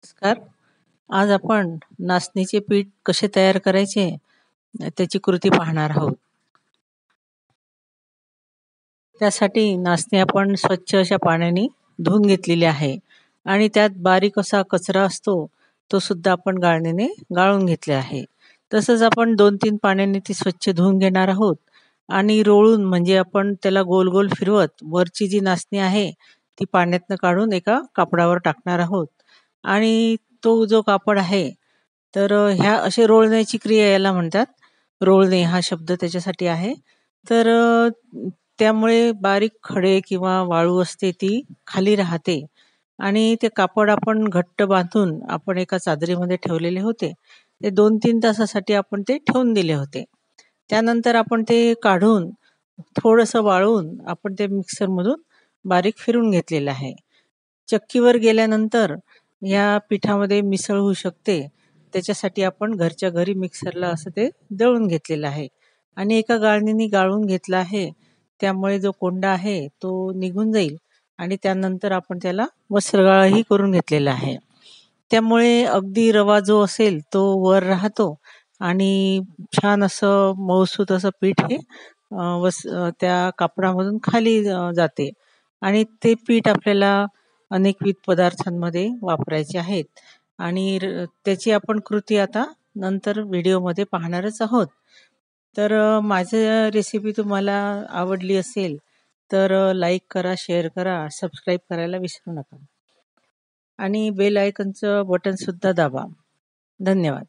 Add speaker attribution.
Speaker 1: नमस्कार. आज आपण नाचणीचे पीठ कसे तयार करायचे त्याची कृती पाहणार आहोत. त्यासाठी नाचणी आपण स्वच्छ अशा पाण्याने धुवून घेतलेली आहे आणि त्यात बारीक असा कचरा असतो तो सुद्धा आपण गाळणीने गाळून घेतले आहे. तसंच आपण 2-3 पाण्याने ती स्वच्छ धुवून घेणार आहोत आणि रोळून म्हणजे आपण त्याला गोल गोल फिरवत वरची जी नाचणी आहे ती पाण्यातनं काढून एका कापडावर टाकणार आहोत आणि तो जो कापड आहे तर ह्या असे रोळण्याची क्रिया याला म्हणतात. रोळणे हा शब्द त्याच्यासाठी आहे. तर त्यामुळे बारीक खडे किंवा वाळू असते ती खाली राहते आणि ते कापड आपण घट्ट बांधून आपण एका चादरीमध्ये ठेवलेले होते. ते 2-3 तासासाठी आपण ते ठेवून दिले होते. त्यानंतर आपण ते काढून थोडंसं वाळवून आपण ते मिक्सरमधून बारीक फिरून घेतलेलं आहे. चक्कीवर गेल्यानंतर या पिठामध्ये मिसळ होऊ शकते. त्याच्यासाठी आपण घरच्या घरी मिक्सरला असं ते दळून घेतलेलं आहे आणि एका गाळणीने गाळून घेतलं आहे. त्यामुळे जो कोंडा आहे तो निघून जाईल आणि त्यानंतर आपण त्याला वस्त्रगाळही करून घेतलेला आहे. त्यामुळे अगदी रवा जो असेल तो वर राहतो आणि छान असं मऊसूत असं पीठ हे त्या कापडामधून खाली जाते आणि ते पीठ आपल्याला अनेकविध पदार्थांमध्ये वापरायचे आहेत आणि त्याची आपण कृती आता नंतर व्हिडिओमध्ये पाहणारच आहोत. तर माझं रेसिपी तुम्हाला आवडली असेल तर लाईक करा, शेअर करा, सबस्क्राईब करायला विसरू नका आणि बेल आयकॉनचं बटनसुद्धा दाबा. धन्यवाद.